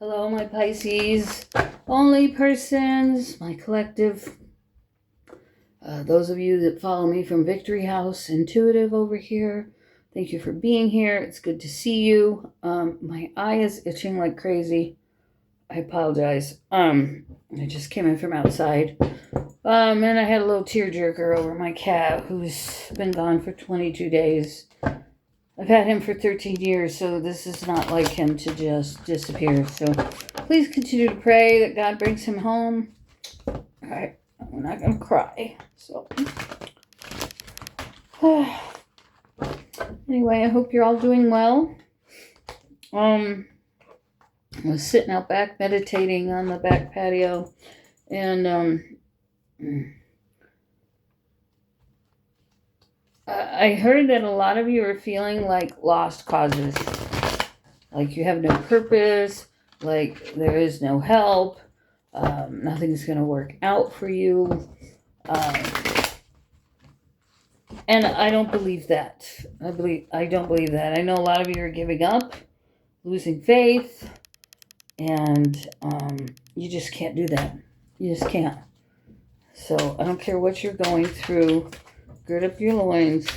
Hello, my Pisces only persons, my collective. Those of you that follow me from Victory House Intuitive over here, thank you for being here. It's good to see you. My eye is itching like crazy. I apologize. I just came in from outside. And I had a little tearjerker over my cat who's been gone for 22 days. I've had him for 13 years, so this is not like him to just disappear. So please continue to pray that God brings him home. All right, we're not going to cry. So anyway, I hope you're all doing well. I was sitting out back meditating on the back patio, and I heard that a lot of you are feeling like lost causes, like you have no purpose, like there is no help, nothing's going to work out for you, and I don't believe that. I don't believe that. I know a lot of you are giving up, losing faith, and you just can't do that. You just can't. So I don't care what you're going through. Gird up your loins,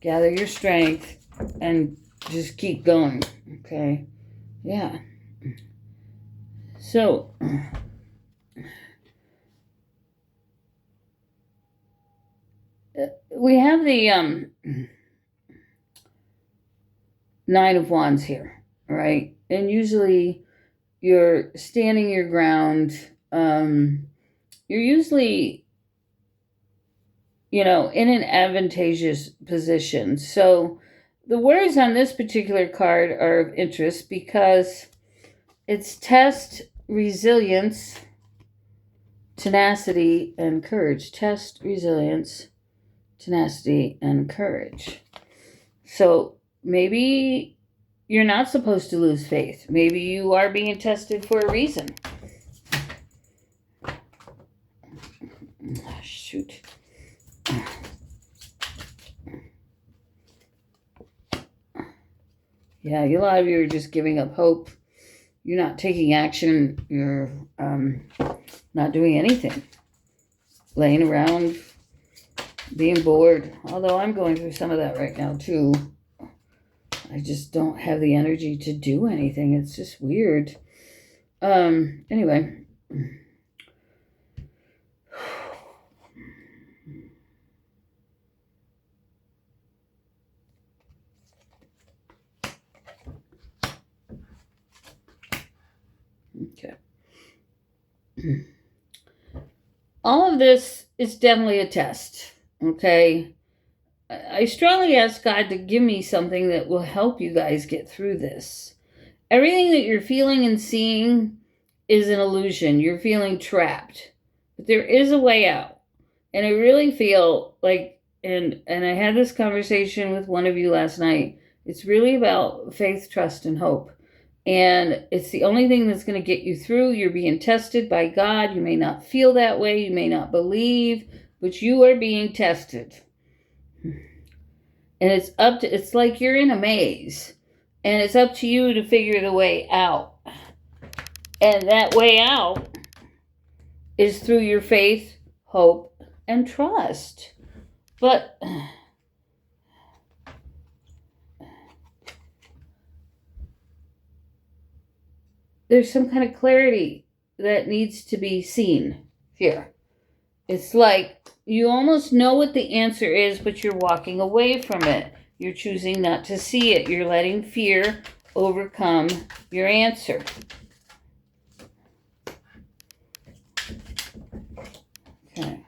gather your strength, and just keep going, okay? Yeah. So, we have the Nine of Wands here, all right? And usually you're standing your ground. You're usually, in an advantageous position. So the words on this particular card are of interest because it's test, resilience, tenacity, and courage. Test, resilience, tenacity, and courage. So maybe you're not supposed to lose faith. Maybe you are being tested for a reason. Shoot. Yeah, a lot of you are just giving up hope. You're not taking action. You're not doing anything. Laying around, being bored. Although I'm going through some of that right now too. I just don't have the energy to do anything. It's just weird. Anyway. Okay. All of this is definitely a test, okay? I strongly ask God to give me something that will help you guys get through this. Everything that you're feeling and seeing is an illusion. You're feeling trapped. But there is a way out. And I really feel like, and I had this conversation with one of you last night, it's really about faith, trust, and hope. And it's the only thing that's going to get you through. You're being tested by God. You may not feel that way. You may not believe, but you are being tested. And it's like you're in a maze. And it's up to you to figure the way out. And that way out is through your faith, hope, and trust. But there's some kind of clarity that needs to be seen here. It's like you almost know what the answer is, but you're walking away from it. You're choosing not to see it. You're letting fear overcome your answer. Okay.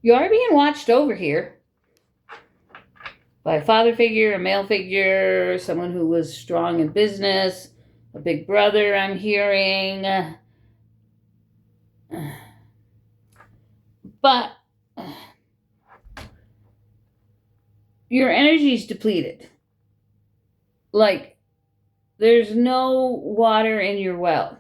You are being watched over here by a father figure, a male figure, someone who was strong in business, a big brother I'm hearing. But your energy's depleted. Like there's no water in your well.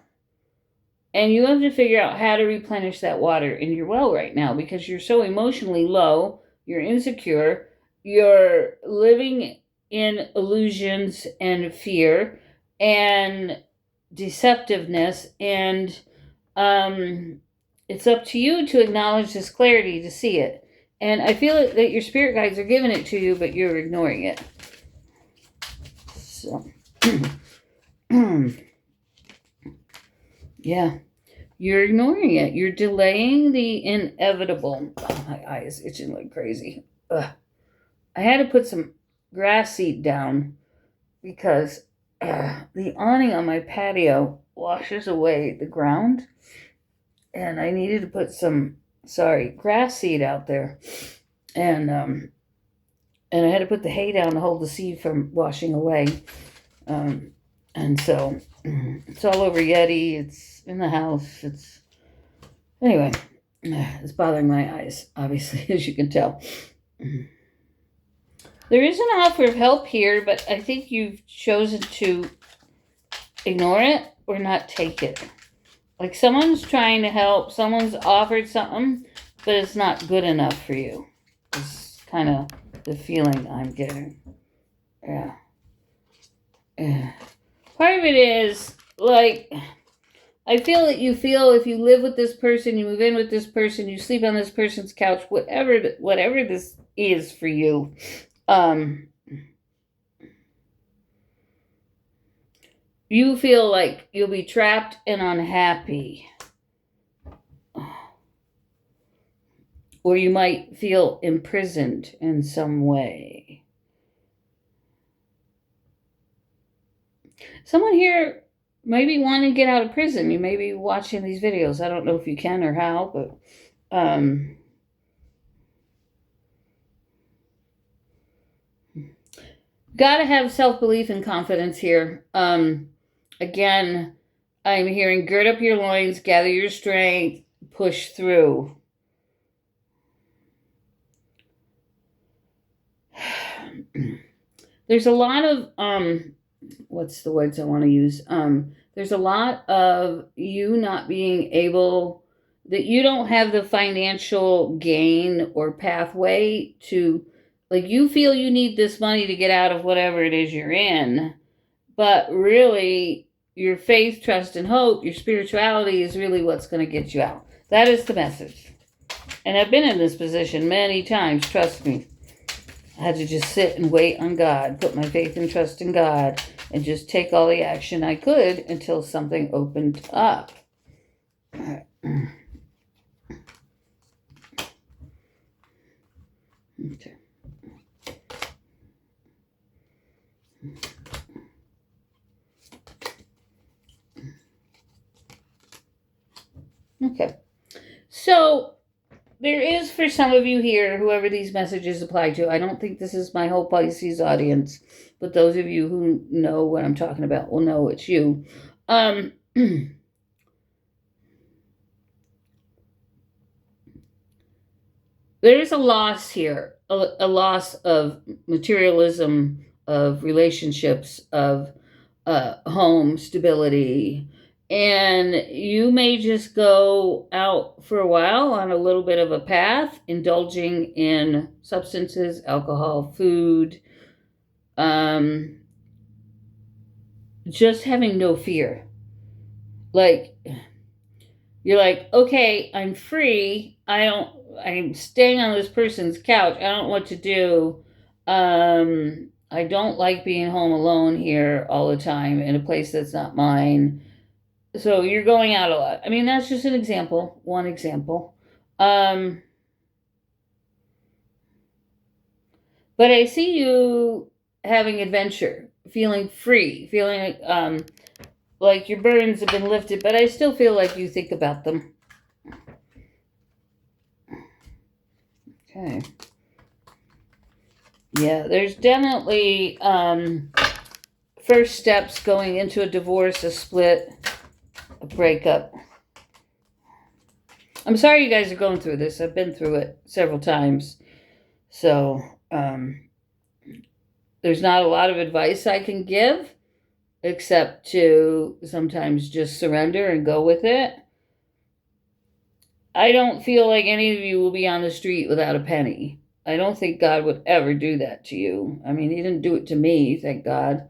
And you have to figure out how to replenish that water in your well right now because you're so emotionally low, you're insecure, you're living in illusions and fear. and deceptiveness, and it's up to you to acknowledge this clarity, to see it. And I feel that your spirit guides are giving it to you, but you're ignoring it. So, yeah, you're ignoring it. You're delaying the inevitable. Oh, my eye is itching like crazy. Ugh. I had to put some grass seed down because the awning on my patio washes away the ground, and I needed to put some grass seed out there, and I had to put the hay down to hold the seed from washing away, and so it's all over Yeti. It's in the house. Anyway, it's bothering my eyes, obviously, as you can tell. There is an offer of help here, but I think you've chosen to ignore it or not take it. Like someone's trying to help, someone's offered something, but it's not good enough for you. It's kind of the feeling I'm getting. Yeah. Part of it is, like, I feel that you feel if you live with this person, you move in with this person, you sleep on this person's couch, whatever this is for you, you feel like you'll be trapped and unhappy. Or you might feel imprisoned in some way. Someone here may be wanting to get out of prison. You may be watching these videos. I don't know if you can or how, but gotta have self-belief and confidence here. Again, I'm hearing gird up your loins, gather your strength, push through. There's a lot of, what's the words I want to use? There's a lot of you not being able, that you don't have the financial gain or pathway to, like, you feel you need this money to get out of whatever it is you're in, but really your faith, trust, and hope, your spirituality is really what's going to get you out. That is the message. And I've been in this position many times, trust me. I had to just sit and wait on God, put my faith and trust in God, and just take all the action I could until something opened up. Okay. Okay. So there is, for some of you here, whoever these messages apply to, I don't think this is my whole Pisces audience, but those of you who know what I'm talking about will know it's you. There's a loss here, a loss of materialism, of relationships, of home stability. And you may just go out for a while on a little bit of a path, indulging in substances, alcohol, food, just having no fear. Like, you're like, okay, I'm free. I'm staying on this person's couch. I don't know what to do. I don't like being home alone here all the time in a place that's not mine. So you're going out a lot. I mean, that's just an example, one example. But I see you having adventure, feeling free, feeling like your burdens have been lifted, but I still feel like you think about them. Okay. Yeah, there's definitely first steps going into a divorce, a split, a breakup. I'm sorry you guys are going through this. I've been through it several times. So there's not a lot of advice I can give, except to sometimes just surrender and go with it. I don't feel like any of you will be on the street without a penny. I don't think God would ever do that to you. I mean, he didn't do it to me, thank God.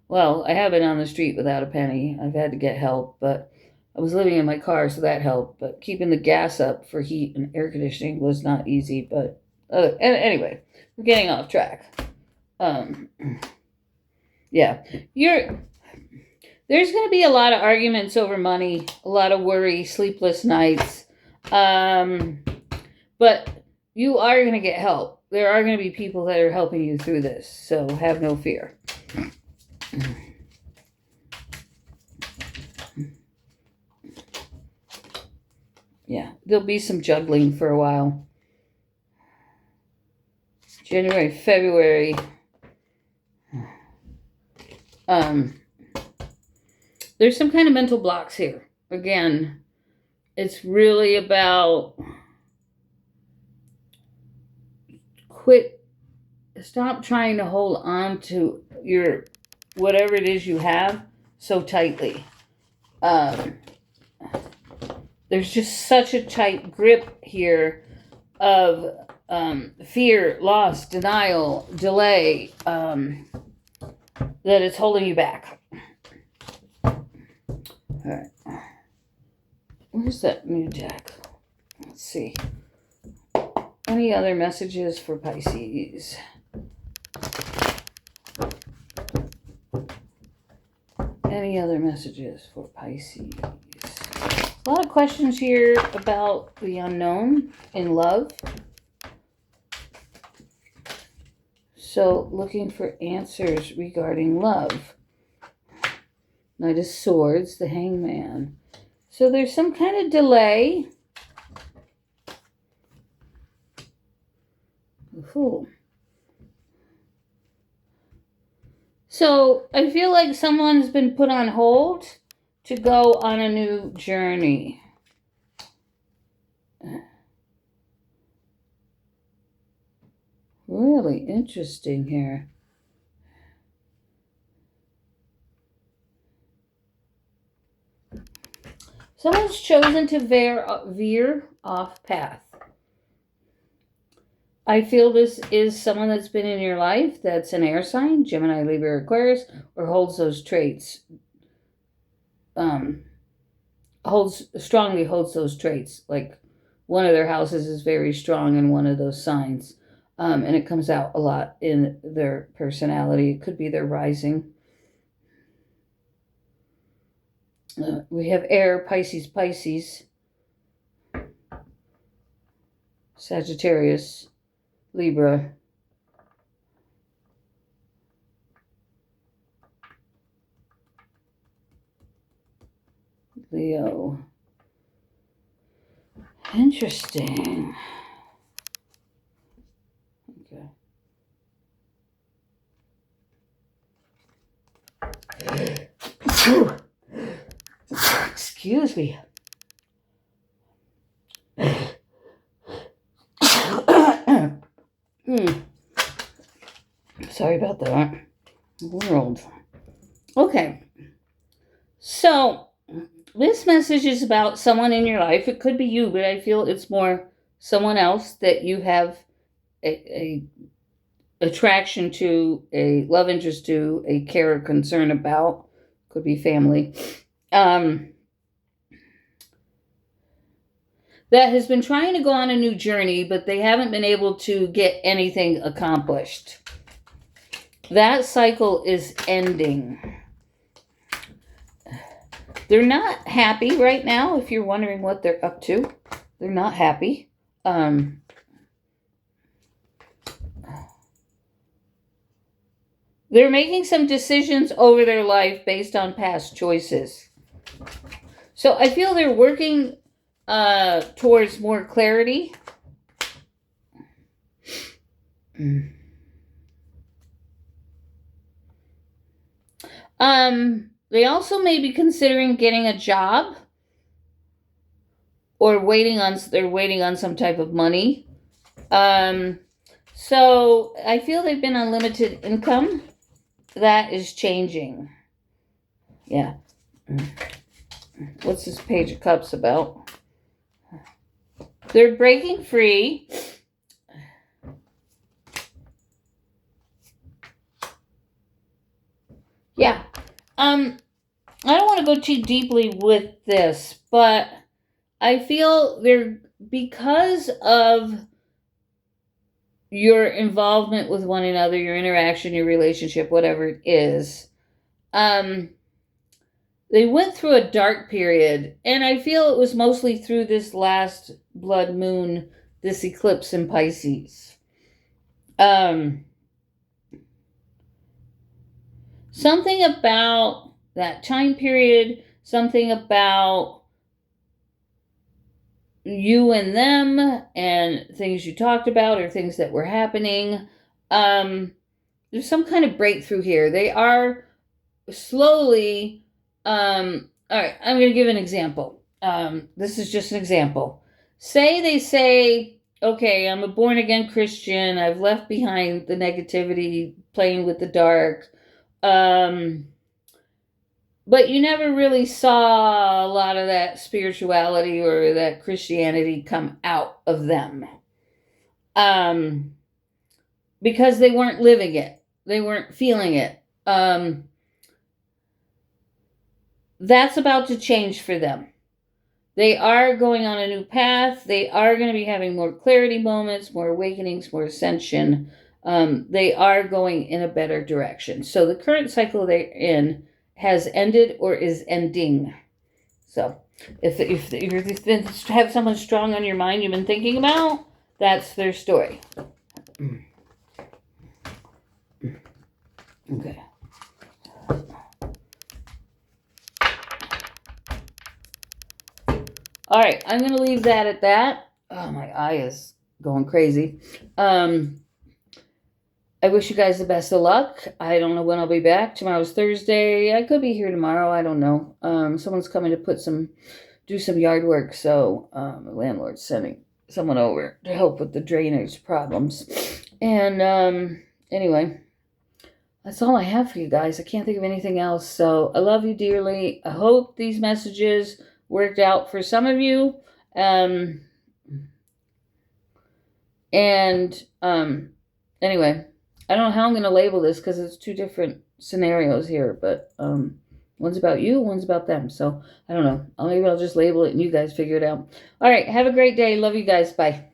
Well, I have been on the street without a penny. I've had to get help, but I was living in my car, so that helped. But keeping the gas up for heat and air conditioning was not easy. But anyway, we're getting off track. Yeah, there's going to be a lot of arguments over money, a lot of worry, sleepless nights. But you are going to get help. There are going to be people that are helping you through this, so have no fear. Yeah, there'll be some juggling for a while. January, February. There's some kind of mental blocks here. Again, it's really about stop trying to hold on to your whatever it is you have so tightly. There's just such a tight grip here of fear, loss, denial, delay, that it's holding you back. All right. Where's that new deck? Let's see. Any other messages for Pisces? Any other messages for Pisces? A lot of questions here about the unknown in love. So, looking for answers regarding love. Knight of Swords, the Hangman. So, there's some kind of delay. Ooh. So, I feel like someone's been put on hold to go on a new journey. Really interesting here. Someone's chosen to veer off path. I feel this is someone that's been in your life that's an air sign, Gemini, Libra, Aquarius, or holds those traits. Strongly holds those traits. Like one of their houses is very strong in one of those signs. And it comes out a lot in their personality. It could be their rising. We have air, Pisces, Sagittarius, Libra, Leo. Interesting. Okay. Excuse me. Sorry about that. World. Okay. So, this message is about someone in your life. It could be you, but I feel it's more someone else that you have a attraction to, a love interest to, a care or concern about. Could be family. That has been trying to go on a new journey, but they haven't been able to get anything accomplished. That cycle is ending. They're not happy right now, if you're wondering what they're up to. They're not happy. They're making some decisions over their life based on past choices. So I feel they're working towards more clarity. They also may be considering getting a job or they're waiting on some type of money. So I feel they've been on limited income. That is changing. Yeah. What's this Page of Cups about? They're breaking free. Yeah. I don't want to go too deeply with this, but I feel because of your involvement with one another, your interaction, your relationship, whatever it is, they went through a dark period, and I feel it was mostly through this last blood moon, this eclipse in Pisces. Something about that time period, something about you and them and things you talked about or things that were happening. There's some kind of breakthrough here. They are slowly, all right, I'm going to give an example. This is just an example. Say they say, okay, I'm a born again Christian. I've left behind the negativity, playing with the dark. But you never really saw a lot of that spirituality or that Christianity come out of them. Because they weren't living it. They weren't feeling it. That's about to change for them. They are going on a new path. They are going to be having more clarity moments, more awakenings, more ascension. They are going in a better direction. So the current cycle they're in has ended or is ending. So if you've been have someone strong on your mind you've been thinking about, that's their story. Okay. All right, I'm going to leave that at that. Oh, my eye is going crazy. I wish you guys the best of luck. I don't know when I'll be back. Tomorrow's Thursday. I could be here tomorrow. I don't know. Someone's coming to do some yard work, so the landlord's sending someone over to help with the drainage problems. And anyway, that's all I have for you guys. I can't think of anything else. So I love you dearly. I hope these messages worked out for some of you. Anyway, I don't know how I'm going to label this because it's two different scenarios here, but one's about you, one's about them. So I don't know. Maybe I'll just label it and you guys figure it out. All right. Have a great day. Love you guys. Bye.